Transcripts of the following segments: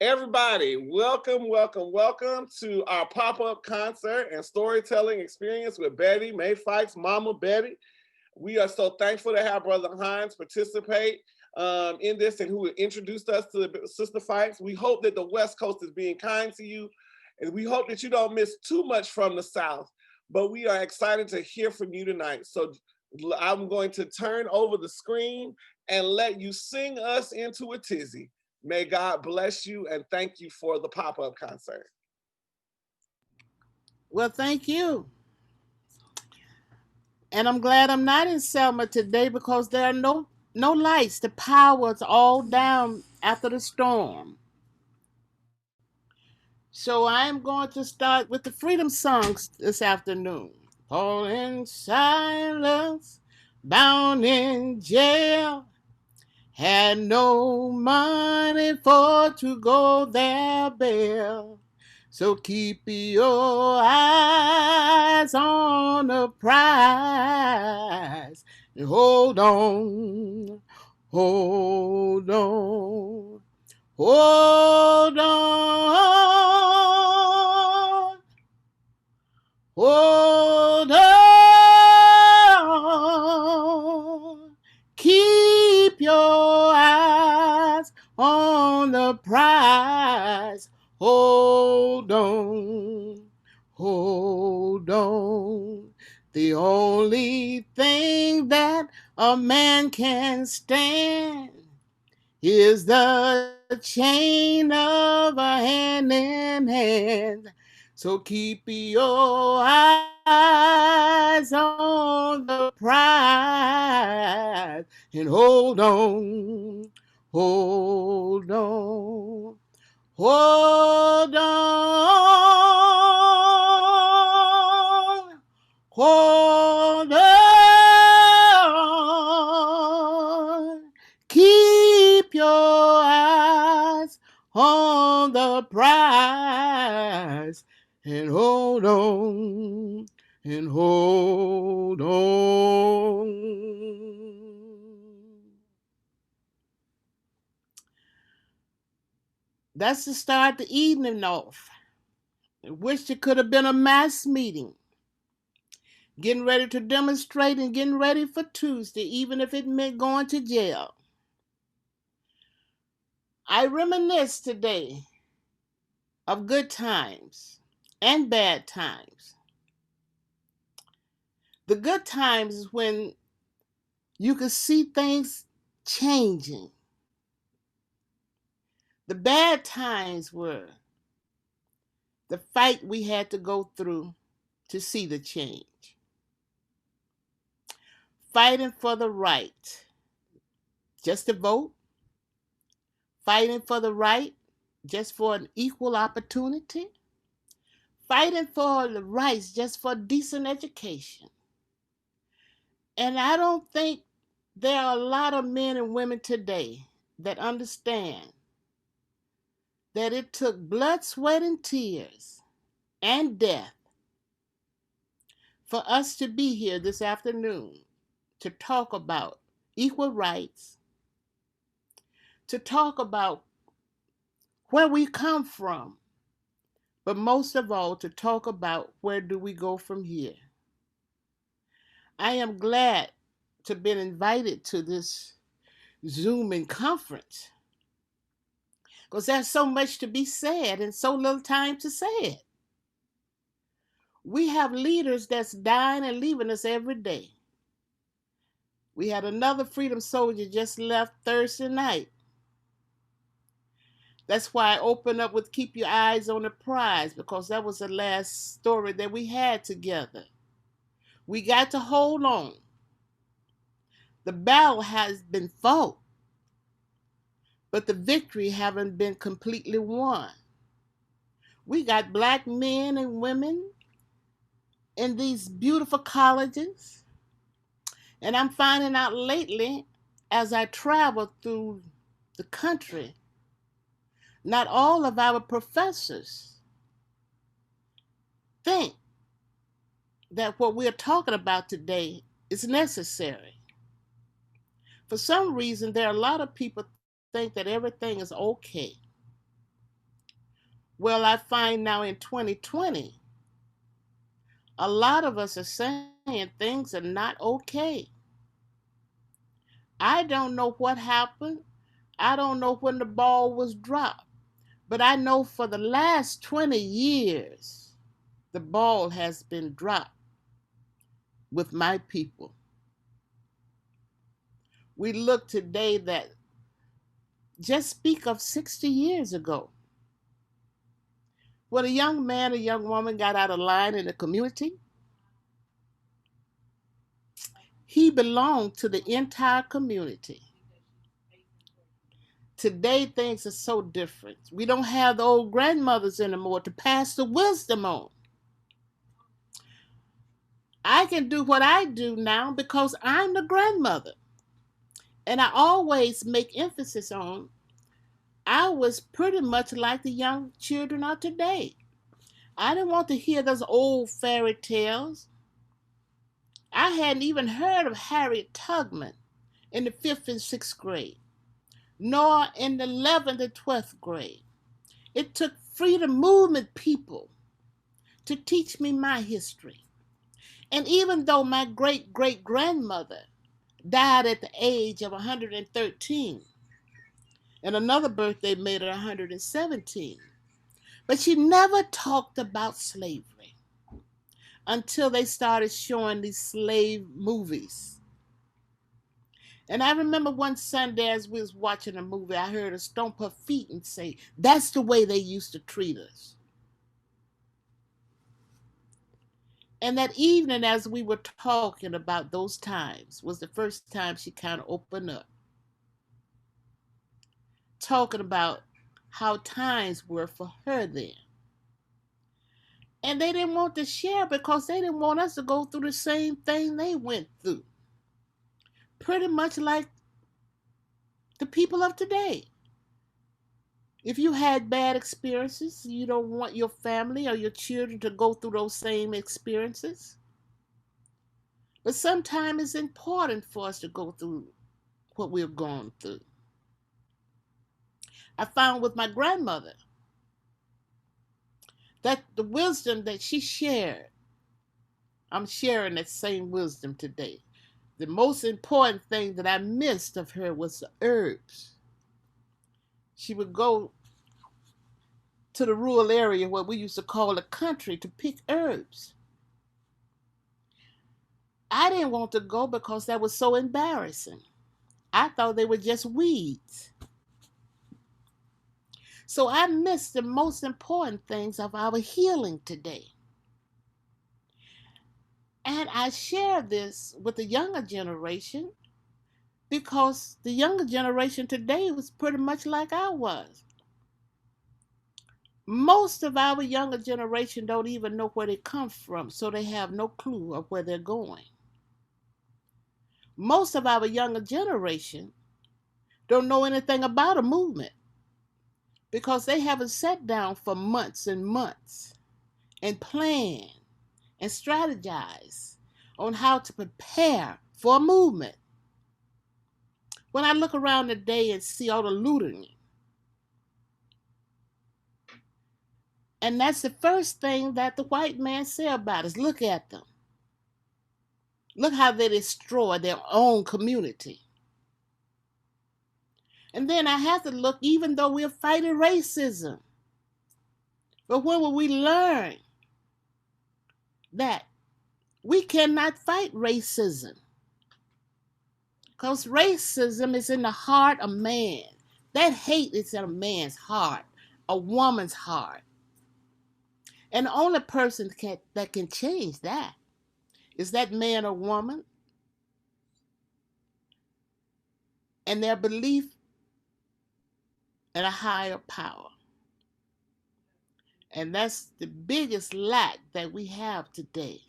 Everybody, welcome to our pop-up concert and storytelling experience with Betty, May Fikes, Mama Betty. We are so thankful to have Brother Hines participate in this and who introduced us to the Sister Fikes. We hope that the West Coast is being kind to you, and we hope that you don't miss too much from the South, but we are excited to hear from you tonight. So I'm going to turn over the screen and let you sing us into a tizzy. May God bless you and thank you for the pop-up concert. Well, thank you. And I'm glad I'm not in Selma today because there are no lights. The power's all down after the storm. So I am going to start with the freedom songs this afternoon. All in silence, bound in jail, had no money for to go their bail. So keep your eyes on the prize and hold on, hold on, hold on, hold on. Keep your eyes on the prize. Hold on, hold on. The only thing that a man can stand is the chain of a hand in hand. So keep your eyes on the prize and hold on, hold on. Hold on, hold on, keep your eyes on the prize and hold on, and hold on. That's to start the evening off. I wish it could have been a mass meeting. Getting ready to demonstrate and getting ready for Tuesday, even if it meant going to jail. I reminisce today of good times and bad times. The good times is when you could see things changing. The bad times were the fight we had to go through to see the change. Fighting for the right just to vote, fighting for the right just for an equal opportunity, fighting for the rights just for decent education. And I don't think there are a lot of men and women today that understand that it took blood, sweat, and tears and death for us to be here this afternoon to talk about equal rights, to talk about where we come from, but most of all, to talk about where do we go from here. I am glad to have been invited to this Zoom and conference because there's so much to be said and so little time to say it. We have leaders that's dying and leaving us every day. We had another freedom soldier just left Thursday night. That's why I opened up with Keep Your Eyes on the Prize, because that was the last story that we had together. We got to hold on. The battle has been fought, but the victory haven't been completely won. We got black men and women in these beautiful colleges, and I'm finding out lately as I travel through the country, not all of our professors think that what we're talking about today is necessary. For some reason, there are a lot of people think that everything is okay. Well, I find now in 2020, a lot of us are saying things are not okay. I don't know what happened. I don't know when the ball was dropped. But I know for the last 20 years, the ball has been dropped with my people. We look today that just speak of 60 years ago, when a young man, a young woman got out of line in the community, he belonged to the entire community. Today, things are so different. We don't have the old grandmothers anymore to pass the wisdom on. I can do what I do now because I'm the grandmother. And I always make emphasis on I was pretty much like the young children of today. I didn't want to hear those old fairy tales. I hadn't even heard of Harriet Tubman in the 5th and 6th grade, nor in the 11th and 12th grade. It took freedom movement people to teach me my history. And even though my great great grandmother died at the age of 113, and another birthday made her 117, but she never talked about slavery until they started showing these slave movies. And I remember one Sunday as we was watching a movie, I heard her stomp her feet and say, "That's the way they used to treat us." And that evening, as we were talking about those times, was the first time she kind of opened up, talking about how times were for her then. And they didn't want to share because they didn't want us to go through the same thing they went through. Pretty much like the people of today. If you had bad experiences, you don't want your family or your children to go through those same experiences. But sometimes it's important for us to go through what we're going through. I found with my grandmother that the wisdom that she shared, I'm sharing that same wisdom today. The most important thing that I missed of her was the herbs. She would go to the rural area where we used to call the country to pick herbs. I didn't want to go because that was so embarrassing. I thought they were just weeds. So I missed the most important things of our healing today. And I share this with the younger generation because the younger generation today was pretty much like I was. Most of our younger generation don't even know where they come from, so they have no clue of where they're going. Most of our younger generation don't know anything about a movement because they haven't sat down for months and months and planned and strategized on how to prepare for a movement. When I look around today and see all the looting, and that's the first thing that the white man said about us. Look at them. Look how they destroy their own community. And then I have to look, even though we're fighting racism, but when will we learn that we cannot fight racism? Because racism is in the heart of man. That hate is in a man's heart, a woman's heart. And the only person that can change that is that man or woman and their belief in a higher power. And that's the biggest lack that we have today,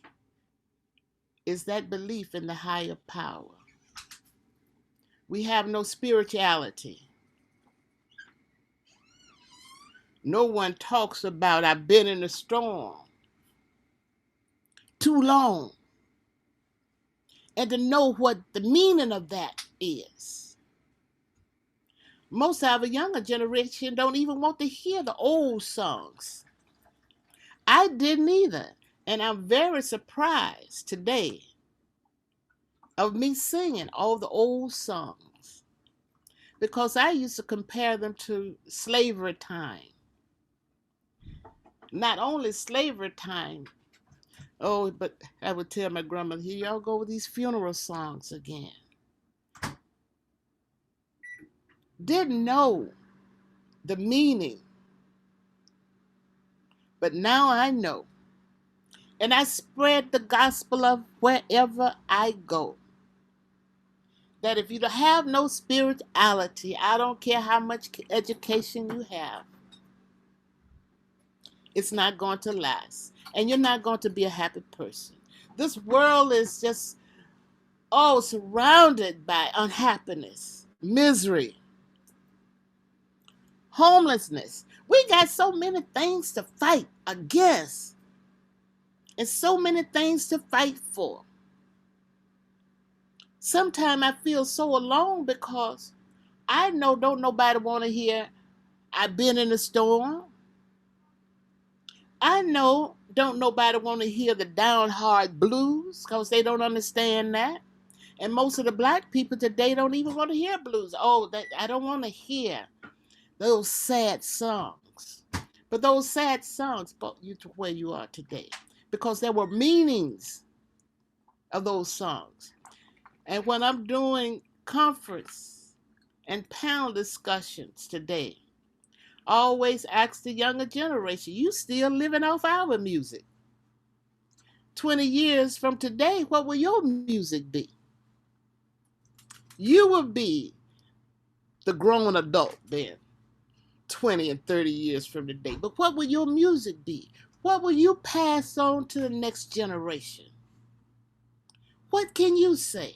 is that belief in the higher power. We have no spirituality. No one talks about, I've been in a storm too long, and to know what the meaning of that is. Most of our younger generation don't even want to hear the old songs. I didn't either. And I'm very surprised today of me singing all the old songs because I used to compare them to slavery time. Not only slavery time, oh, but I would tell my grandmother, here y'all go with these funeral songs again. Didn't know the meaning, but now I know. And I spread the gospel of wherever I go. That if you have no spirituality, I don't care how much education you have, it's not going to last. And you're not going to be a happy person. This world is just, oh, surrounded by unhappiness, misery, homelessness. We got so many things to fight against and so many things to fight for. Sometimes I feel so alone because I know don't nobody want to hear I've been in the storm. I know don't nobody want to hear the down hard blues because they don't understand that. And most of the black people today don't even want to hear blues. Oh, I don't want to hear those sad songs. But those sad songs brought you to where you are today because there were meanings of those songs. And when I'm doing conference and panel discussions today, I always ask the younger generation, you still living off our music. 20 years from today, what will your music be? You will be the grown adult then, 20 and 30 years from today. But what will your music be? What will you pass on to the next generation? What can you say?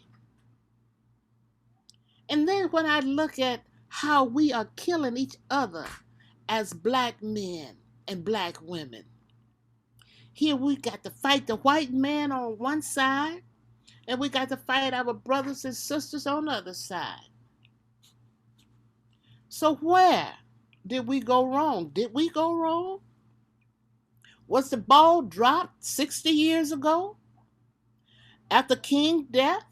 And then when I look at how we are killing each other as black men and black women, here we got to fight the white man on one side, and we got to fight our brothers and sisters on the other side. So where did we go wrong? Did we go wrong? Was the ball dropped 60 years ago? After King's death?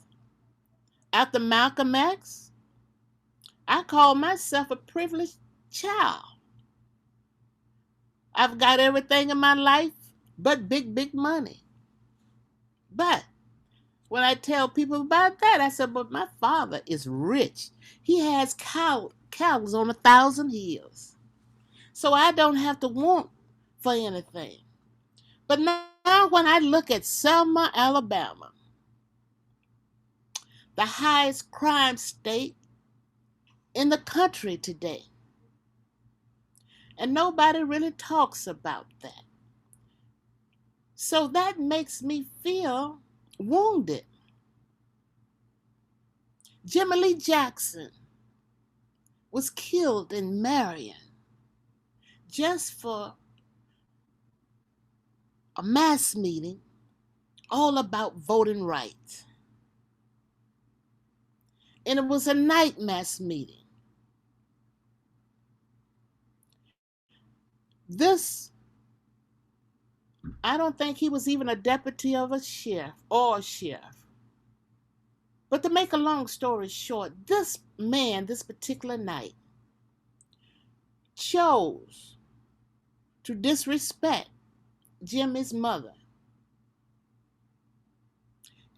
After Malcolm X? I call myself a privileged child. I've got everything in my life but big money. But when I tell people about that, I said, but my father is rich. He has cows on 1,000 hills. So I don't have to want for anything. But now when I look at Selma, Alabama, the highest crime state in the country today, and nobody really talks about that. So that makes me feel wounded. Jimmy Lee Jackson was killed in Marion just for a mass meeting all about voting rights. And it was a night mass meeting. This, I don't think he was even a deputy of a sheriff or a sheriff. But to make a long story short, this man, this particular night, chose to disrespect Jimmy's mother.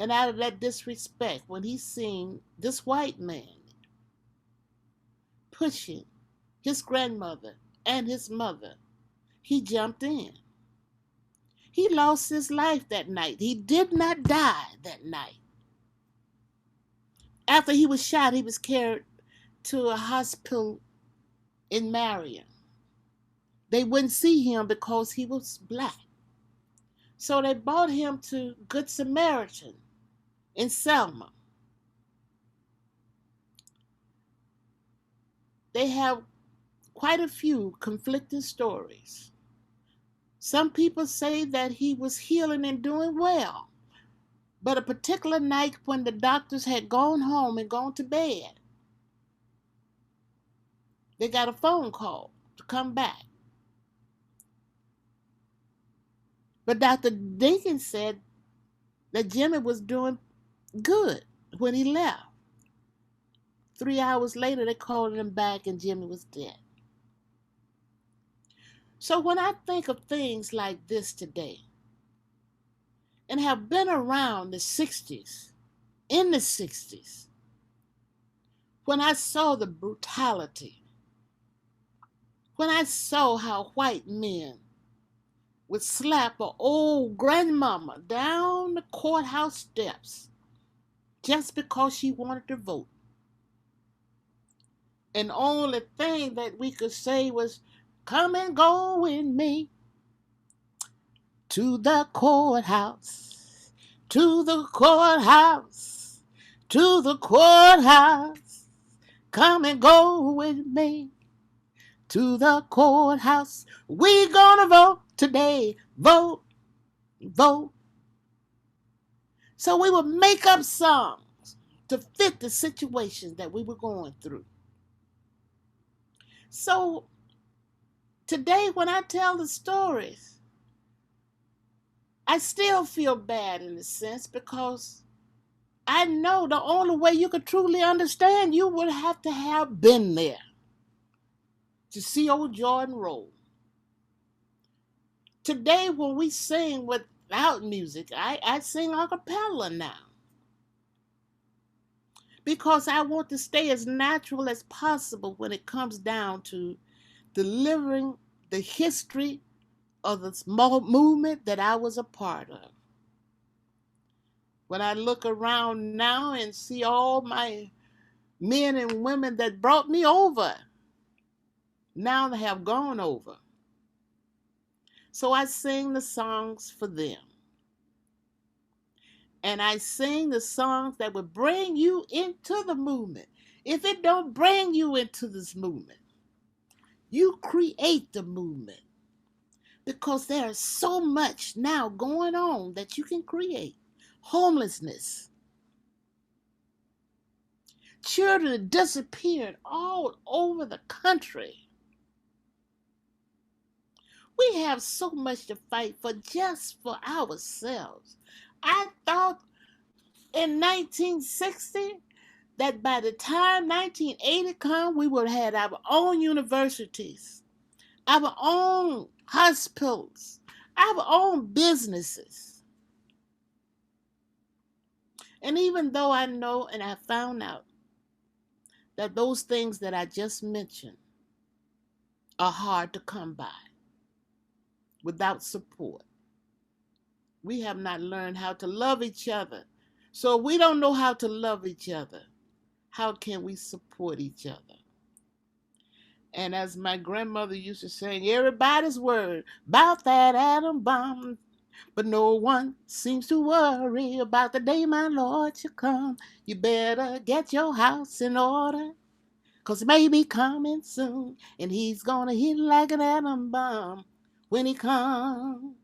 And out of that disrespect, when he seen this white man pushing his grandmother and his mother, he jumped in. He lost his life that night. He did not die that night. After he was shot, he was carried to a hospital in Marion. They wouldn't see him because he was black. So they brought him to Good Samaritan in Selma. They have quite a few conflicting stories. Some people say that he was healing and doing well. But a particular night when the doctors had gone home and gone to bed, They got a phone call to come back. But Dr. Dinkins said that Jimmy was doing good when he left. 3 hours later, they called him back and Jimmy was dead. So when I think of things like this today, and have been around the 60s, in the 60s, when I saw the brutality, when I saw how white men would slap an old grandmama down the courthouse steps just because she wanted to vote. And the only thing that we could say was, come and go with me to the courthouse, to the courthouse, to the courthouse. Come and go with me to the courthouse. We gonna vote today. Vote, vote. So we would make up songs to fit the situations that we were going through. So today when I tell the stories, I still feel bad in a sense because I know the only way you could truly understand, you would have to have been there to see old Jordan roll. Today when we sing without music, I sing a cappella now. Because I want to stay as natural as possible when it comes down to delivering the history of the small movement that I was a part of. When I look around now and see all my men and women that brought me over, now they have gone over. So I sing the songs for them. And I sing the songs that will bring you into the movement. If it don't bring you into this movement, you create the movement. Because there is so much now going on that you can create. Homelessness. Children are disappearing all over the country. We have so much to fight for just for ourselves. I thought in 1960 that by the time 1980 come, we would have had our own universities, our own hospitals, our own businesses. And even though I know and I found out that those things that I just mentioned are hard to come by without support, we have not learned how to love each other. So if we don't know how to love each other, how can we support each other? And as my grandmother used to sing, everybody's worried about that atom bomb, but no one seems to worry about the day my Lord shall come. You better get your house in order, 'cause it may be coming soon, and he's gonna hit like an atom bomb when he comes.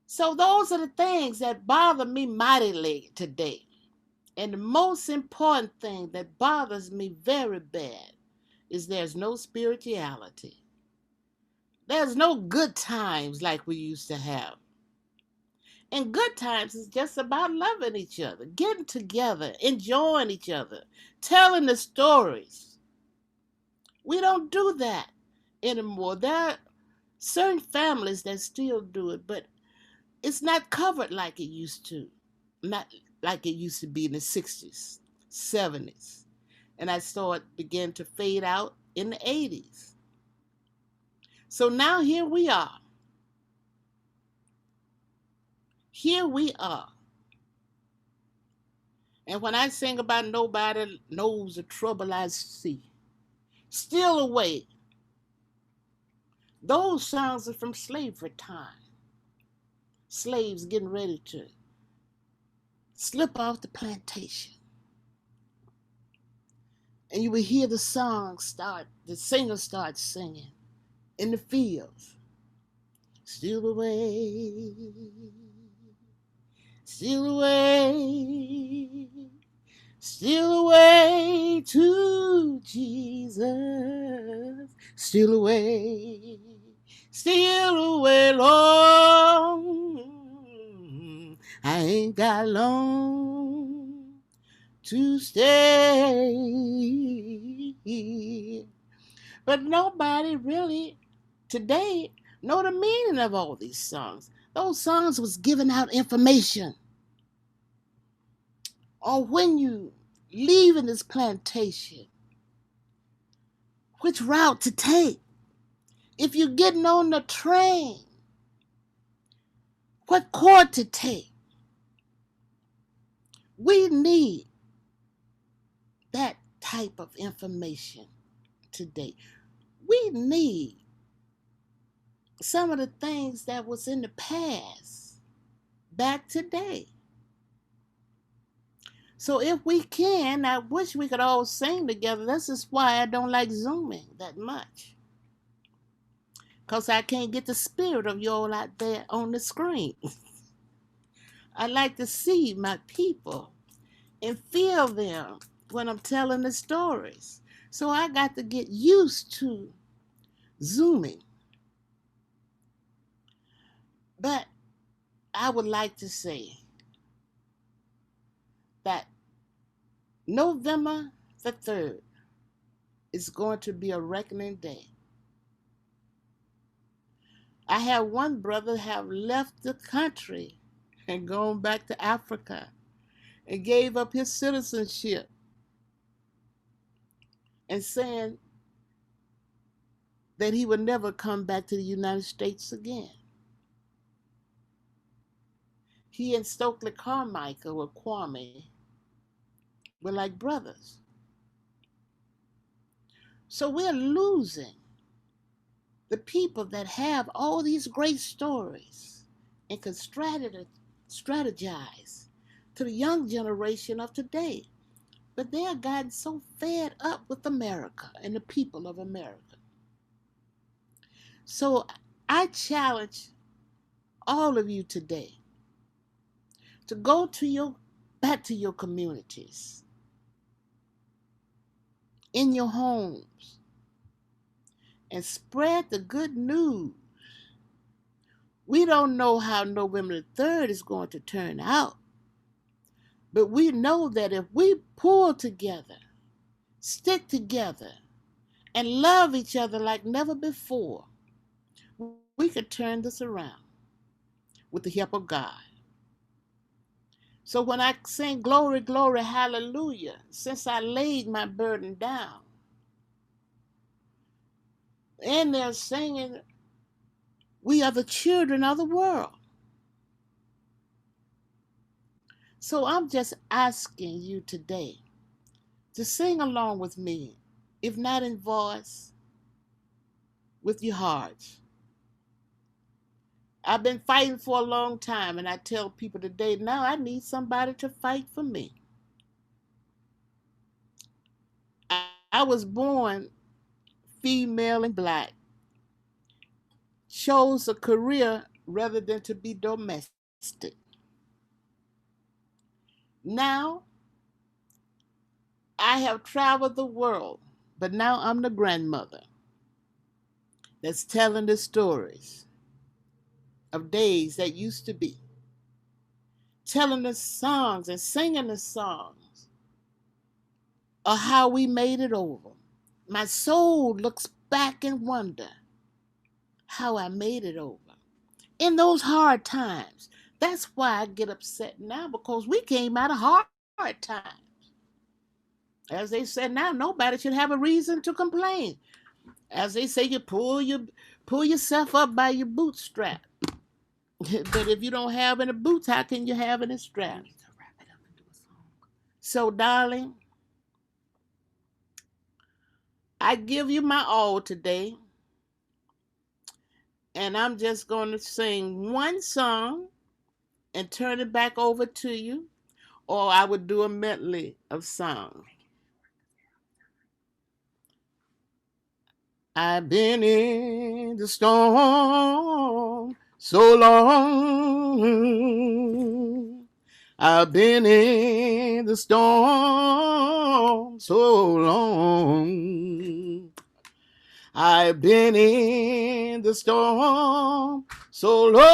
So those are the things that bother me mightily today. And the most important thing that bothers me very bad is there's no spirituality. There's no good times like we used to have. And good times is just about loving each other, getting together, enjoying each other, telling the stories. We don't do that anymore. There are certain families that still do it, but it's not covered like it used to. Not like it used to be in the 60s, 70s. And I saw it begin to fade out in the 80s. So now here we are. Here we are. And when I sing about nobody knows the trouble I see, still away, those songs are from slavery time. Slaves getting ready to slip off the plantation. And you would hear the singer start singing in the fields. Still away, still away, still away to Jesus. Jesus, steal away, Lord. I ain't got long to stay. But nobody really today know the meaning of all these songs. Those songs was giving out information on when you leaving this plantation, which route to take. If you're getting on the train, what court to take. We need that type of information today. We need some of the things that was in the past back today. So if we can, I wish we could all sing together. This is why I don't like Zooming that much. Because I can't get the spirit of y'all out there on the screen. I like to see my people and feel them when I'm telling the stories. So I got to get used to Zooming. But I would like to say that November the 3rd is going to be a reckoning day. I have one brother have left the country and gone back to Africa and gave up his citizenship and saying that he would never come back to the United States again. He and Stokely Carmichael or Kwame were like brothers. So we're losing the people that have all these great stories and can strategize to the young generation of today. But they have gotten so fed up with America and the people of America. So I challenge all of you today to go back to your communities, in your homes, and spread the good news. We don't know how November the 3rd is going to turn out, but we know that if we pull together, stick together, and love each other like never before, we could turn this around with the help of God. So when I sing glory, glory, hallelujah, since I laid my burden down, and they're singing, we are the children of the world. So I'm just asking you today to sing along with me, if not in voice, with your hearts. I've been fighting for a long time, and I tell people today, now I need somebody to fight for me. I was born female and black, chose a career rather than to be domestic. Now, I have traveled the world, but now I'm the grandmother that's telling the stories of days that used to be, telling the songs and singing the songs of how we made it over. My soul looks back and wonder how I made it over in those hard times. That's why I get upset now, because we came out of hard times. As they said now, nobody should have a reason to complain. As they say, you pull yourself up by your bootstrap. But if you don't have any boots, how can you have any straps? So, darling, I give you my all today. And I'm just going to sing one song and turn it back over to you. Or I would do a medley of songs. I've been in the storm so long. I've been in the storm so long. I've been in the storm so long,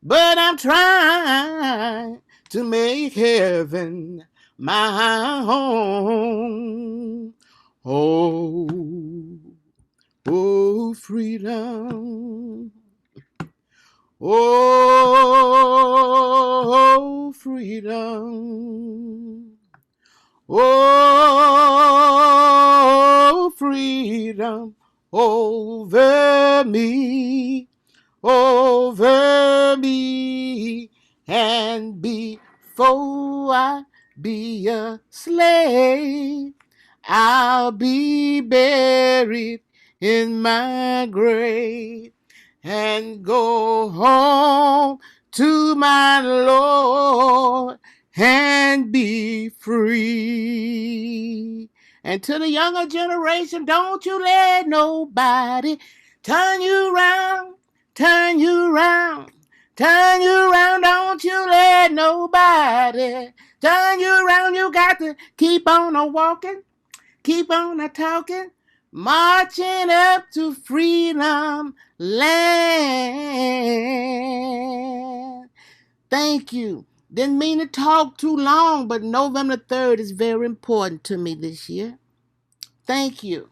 but I'm trying to make heaven my home. Oh, oh, freedom. Oh, freedom. Oh, freedom over me, over me. And before I be a slave, I'll be buried in my grave and go home to my Lord and be free. And to the younger generation, don't you let nobody turn you around, turn you around, turn you around. Don't you let nobody turn you around. You got to keep on a walking, keep on a talking, marching up to freedom land. Thank you. Didn't mean to talk too long, but November 3rd is very important to me this year. Thank you.